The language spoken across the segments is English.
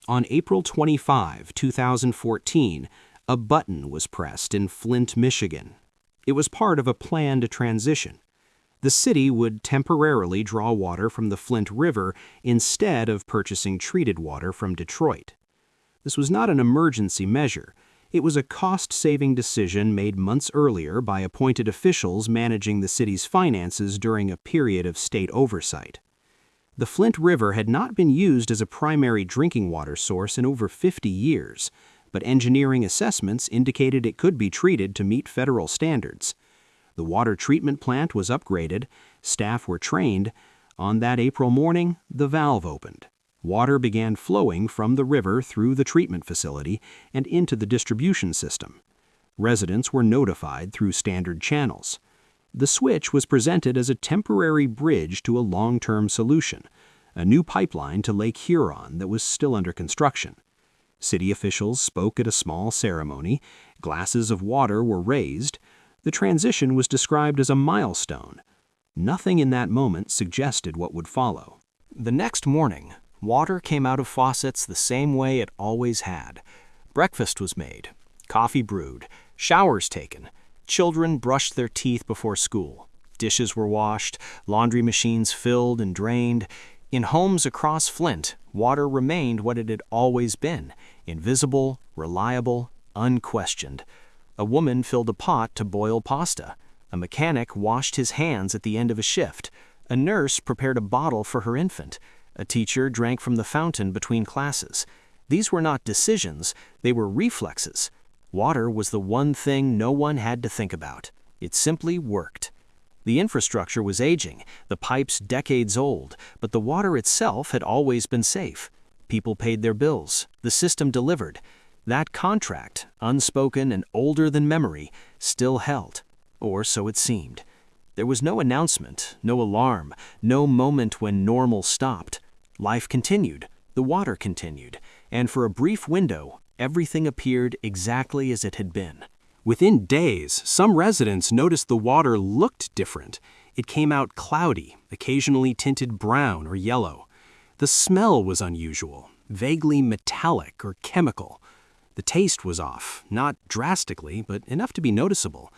On April 25, 2014, a button was pressed in Flint, Michigan. It was part of a planned transition. The city would temporarily draw water from the Flint River instead of purchasing treated water from Detroit. This was not an emergency measure. It was a cost-saving decision made months earlier by appointed officials managing the city's finances during a period of state oversight. The Flint River had not been used as a primary drinking water source in over 50 years, but engineering assessments indicated it could be treated to meet federal standards. The water treatment plant was upgraded, staff were trained. On that April morning, the valve opened. Water began flowing from the river through the treatment facility and into the distribution system. Residents were notified through standard channels. The switch was presented as a temporary bridge to a long-term solution, a new pipeline to Lake Huron that was still under construction. City officials spoke at a small ceremony. Glasses of water were raised. The transition was described as a milestone. Nothing in that moment suggested what would follow. The next morning, water came out of faucets the same way it always had. Breakfast was made, coffee brewed, showers taken. Children brushed their teeth before school. Dishes were washed, laundry machines filled and drained. In homes across Flint, water remained what it had always been: invisible, reliable, unquestioned. A woman filled a pot to boil pasta. A mechanic washed his hands at the end of a shift. A nurse prepared a bottle for her infant. A teacher drank from the fountain between classes. These were not decisions, they were reflexes. Water was the one thing no one had to think about. It simply worked. The infrastructure was aging, the pipes decades old, but the water itself had always been safe. People paid their bills. The system delivered. That contract, unspoken and older than memory, still held. Or so it seemed. There was no announcement, no alarm, no moment when normal stopped. Life continued, the water continued, and for a brief window, everything appeared exactly as it had been. Within days, some residents noticed the water looked different. It came out cloudy, occasionally tinted brown or yellow. The smell was unusual, vaguely metallic or chemical. The taste was off, not drastically, but enough to be noticeable.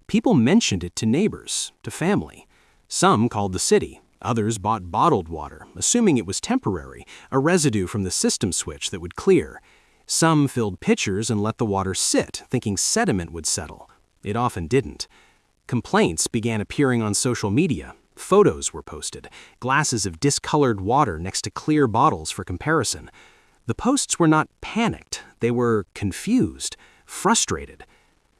People mentioned it to neighbors, to family. Some called the city. Others bought bottled water, assuming it was temporary, a residue from the system switch that would clear. Some filled pitchers and let the water sit, thinking sediment would settle. It often didn't. Complaints began appearing on social media. Photos were posted, glasses of discolored water next to clear bottles for comparison. The posts were not panicked, they were confused, frustrated.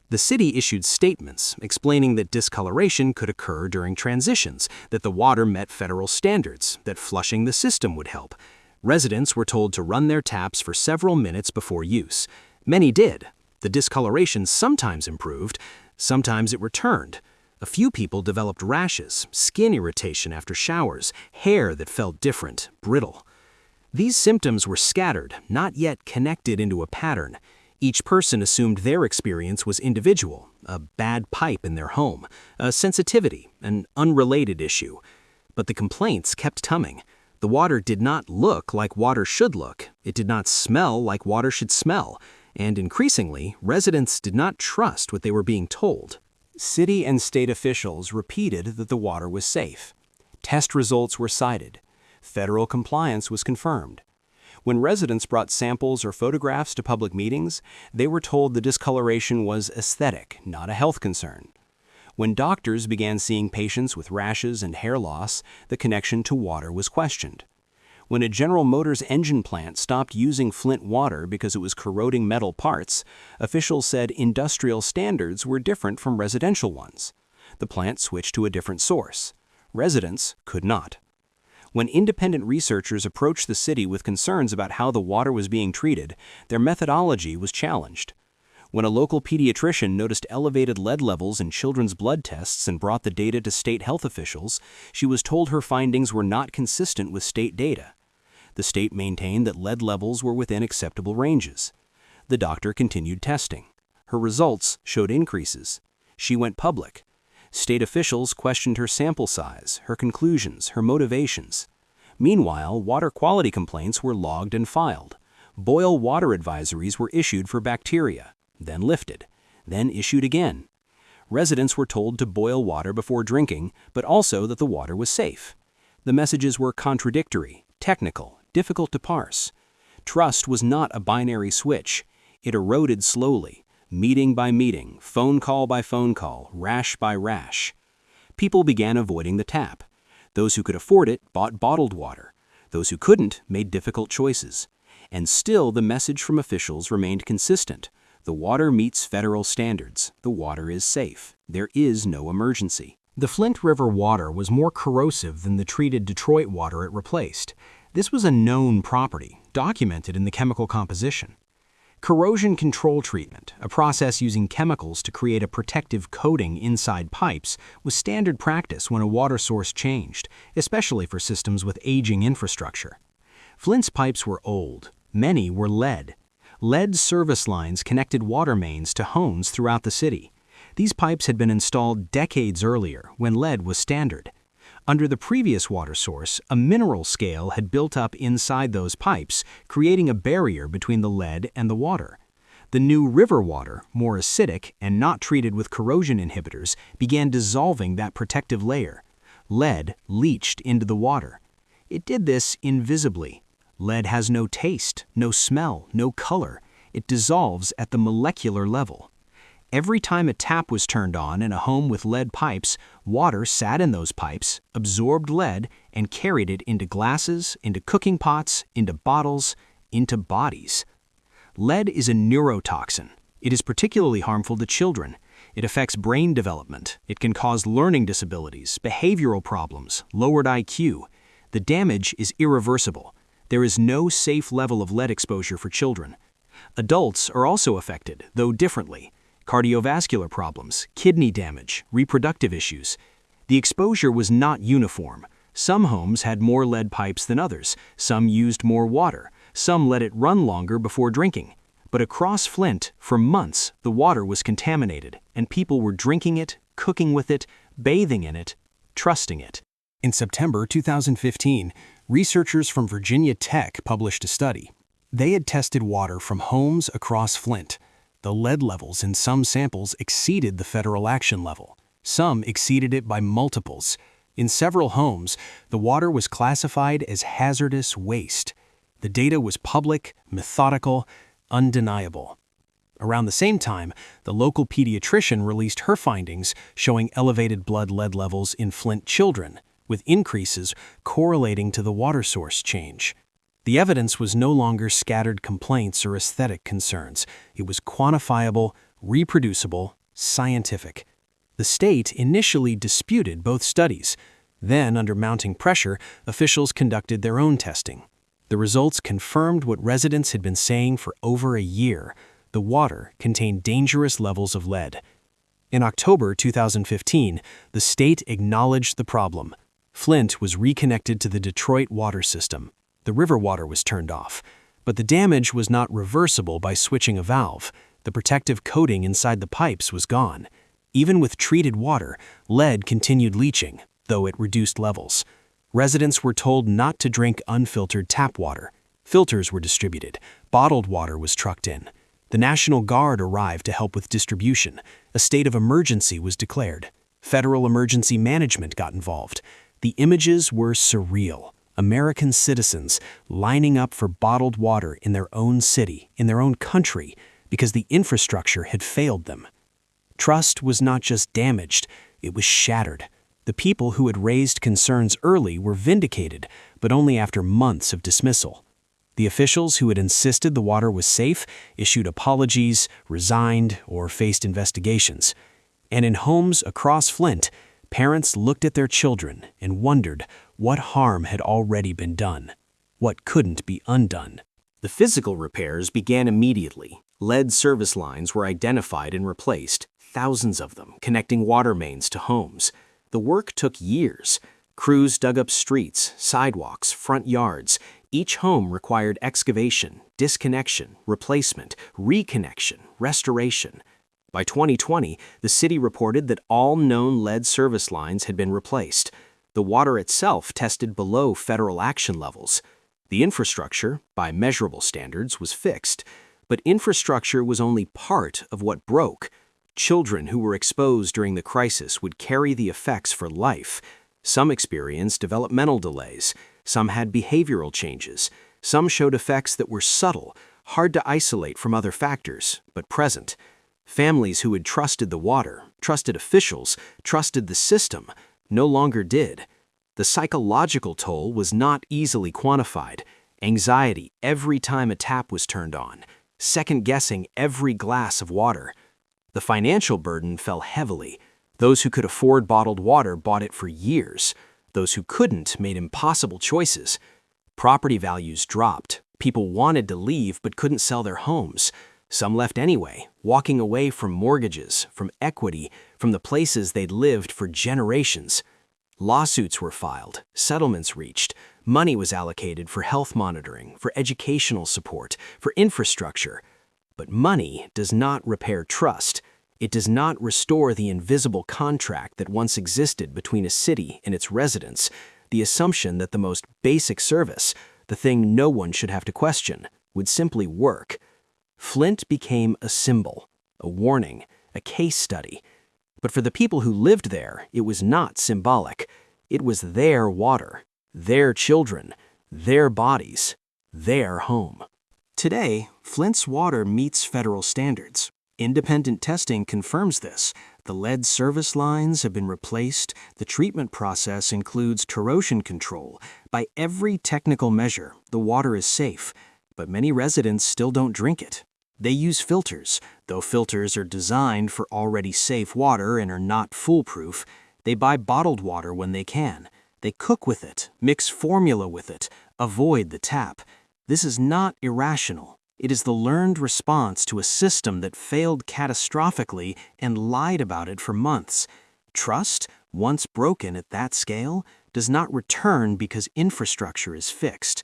The city issued statements explaining that discoloration could occur during transitions, that the water met federal standards, that flushing the system would help. Residents were told to run their taps for several minutes before use. Many did. The discoloration sometimes improved, sometimes it returned. A few people developed rashes, skin irritation after showers, hair that felt different, brittle. These symptoms were scattered, not yet connected into a pattern. Each person assumed their experience was individual, a bad pipe in their home, a sensitivity, an unrelated issue. But the complaints kept coming. The water did not look like water should look. It did not smell like water should smell. And increasingly, residents did not trust what they were being told. City and state officials repeated that the water was safe. Test results were cited. Federal compliance was confirmed. When residents brought samples or photographs to public meetings, they were told the discoloration was aesthetic, not a health concern. When doctors began seeing patients with rashes and hair loss, the connection to water was questioned. When a General Motors engine plant stopped using Flint water because it was corroding metal parts, officials said industrial standards were different from residential ones. The plant switched to a different source. Residents could not. When independent researchers approached the city with concerns about how the water was being treated, their methodology was challenged. When a local pediatrician noticed elevated lead levels in children's blood tests and brought the data to state health officials, she was told her findings were not consistent with state data. The state maintained that lead levels were within acceptable ranges. The doctor continued testing. Her results showed increases. She went public. State officials questioned her sample size, her conclusions, her motivations. Meanwhile, water quality complaints were logged and filed. Boil water advisories were issued for bacteria, then lifted, then issued again. Residents were told to boil water before drinking, but also that the water was safe. The messages were contradictory, technical, difficult to parse. Trust was not a binary switch. It eroded slowly, meeting by meeting, phone call by phone call, rash by rash. People began avoiding the tap. Those who could afford it bought bottled water. Those who couldn't made difficult choices. And still the message from officials remained consistent. The water meets federal standards. The water is safe. There is no emergency. The Flint River water was more corrosive than the treated Detroit water it replaced. This was a known property, documented in the chemical composition. Corrosion control treatment, a process using chemicals to create a protective coating inside pipes, was standard practice when a water source changed, especially for systems with aging infrastructure. Flint's pipes were old. Many were lead. Lead service lines connected water mains to homes throughout the city. These pipes had been installed decades earlier, when lead was standard. Under the previous water source, a mineral scale had built up inside those pipes, creating a barrier between the lead and the water. The new river water, more acidic and not treated with corrosion inhibitors, began dissolving that protective layer. Lead leached into the water. It did this invisibly. Lead has no taste, no smell, no color. It dissolves at the molecular level. Every time a tap was turned on in a home with lead pipes, water sat in those pipes, absorbed lead, and carried it into glasses, into cooking pots, into bottles, into bodies. Lead is a neurotoxin. It is particularly harmful to children. It affects brain development. It can cause learning disabilities, behavioral problems, lowered IQ. The damage is irreversible. There is no safe level of lead exposure for children. Adults are also affected, though differently. Cardiovascular problems, kidney damage, reproductive issues. The exposure was not uniform. Some homes had more lead pipes than others. Some used more water. Some let it run longer before drinking. But across Flint, for months, the water was contaminated, and people were drinking it, cooking with it, bathing in it, trusting it. In September 2015, researchers from Virginia Tech published a study. They had tested water from homes across Flint. The lead levels in some samples exceeded the federal action level. Some exceeded it by multiples. In several homes, the water was classified as hazardous waste. The data was public, methodical, undeniable. Around the same time, the local pediatrician released her findings showing elevated blood lead levels in Flint children, with increases correlating to the water source change. The evidence was no longer scattered complaints or aesthetic concerns. It was quantifiable, reproducible, scientific. The state initially disputed both studies. Then, under mounting pressure, officials conducted their own testing. The results confirmed what residents had been saying for over a year. The water contained dangerous levels of lead. In October 2015, the state acknowledged the problem. Flint was reconnected to the Detroit water system. The river water was turned off, but the damage was not reversible by switching a valve. The protective coating inside the pipes was gone. Even with treated water, lead continued leaching, though it reduced levels. Residents were told not to drink unfiltered tap water. Filters were distributed. Bottled water was trucked in. The National Guard arrived to help with distribution. A state of emergency was declared. Federal emergency management got involved. The images were surreal. American citizens lining up for bottled water in their own city, in their own country, because the infrastructure had failed them. Trust was not just damaged, it was shattered. The people who had raised concerns early were vindicated, but only after months of dismissal. The officials who had insisted the water was safe issued apologies, resigned, or faced investigations. And in homes across Flint, parents looked at their children and wondered what harm had already been done, what couldn't be undone. The physical repairs began immediately. Lead service lines were identified and replaced, thousands of them, connecting water mains to homes. The work took years. Crews dug up streets, sidewalks, front yards. Each home required excavation, disconnection, replacement, reconnection, restoration. By 2020, the city reported that all known lead service lines had been replaced. The water itself tested below federal action levels. The infrastructure, by measurable standards, was fixed, but infrastructure was only part of what broke. Children who were exposed during the crisis would carry the effects for life. Some experienced developmental delays, some had behavioral changes, some showed effects that were subtle, hard to isolate from other factors, but present. Families who had trusted the water, trusted officials, trusted the system, no longer did. The psychological toll was not easily quantified. Anxiety every time a tap was turned on, second-guessing every glass of water. The financial burden fell heavily. Those who could afford bottled water bought it for years. Those who couldn't made impossible choices. Property values dropped. People wanted to leave but couldn't sell their homes. Some left anyway, walking away from mortgages, from equity, from the places they'd lived for generations. Lawsuits were filed, settlements reached, money was allocated for health monitoring, for educational support, for infrastructure. But money does not repair trust. It does not restore the invisible contract that once existed between a city and its residents, the assumption that the most basic service, the thing no one should have to question, would simply work. Flint became a symbol, a warning, a case study. But for the people who lived there, it was not symbolic. It was their water, their children, their bodies, their home. Today, Flint's water meets federal standards. Independent testing confirms this. The lead service lines have been replaced. The treatment process includes corrosion control. By every technical measure, the water is safe. But many residents still don't drink it. They use filters. Though filters are designed for already safe water and are not foolproof, they buy bottled water when they can. They cook with it, mix formula with it, avoid the tap. This is not irrational. It is the learned response to a system that failed catastrophically and lied about it for months. Trust, once broken at that scale, does not return because infrastructure is fixed.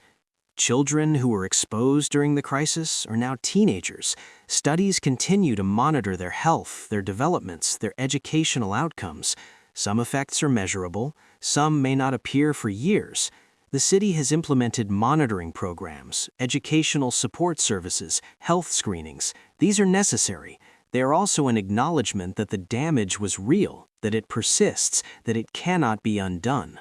Children who were exposed during the crisis are now teenagers. Studies continue to monitor their health, their developments, their educational outcomes. Some effects are measurable, some may not appear for years. The city has implemented monitoring programs, educational support services, health screenings. These are necessary. They are also an acknowledgement that the damage was real, that it persists, that it cannot be undone.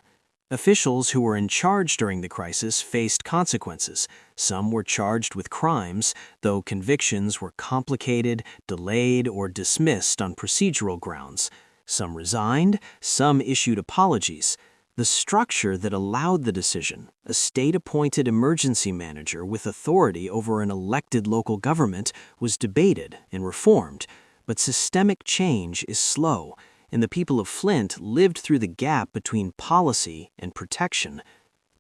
Officials who were in charge during the crisis faced consequences. Some were charged with crimes, though convictions were complicated, delayed, or dismissed on procedural grounds. Some resigned, some issued apologies. The structure that allowed the decision, a state-appointed emergency manager with authority over an elected local government, was debated and reformed. But systemic change is slow, and the people of Flint lived through the gap between policy and protection.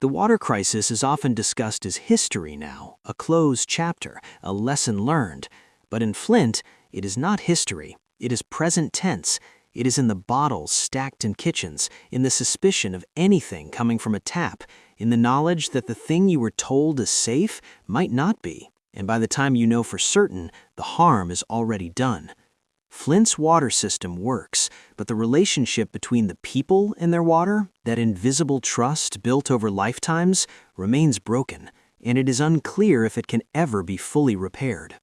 The water crisis is often discussed as history now, a closed chapter, a lesson learned. But in Flint, it is not history. It is present tense. It is in the bottles stacked in kitchens, in the suspicion of anything coming from a tap, in the knowledge that the thing you were told is safe might not be, and by the time you know for certain, the harm is already done. Flint's water system works, but the relationship between the people and their water, that invisible trust built over lifetimes, remains broken, and it is unclear if it can ever be fully repaired.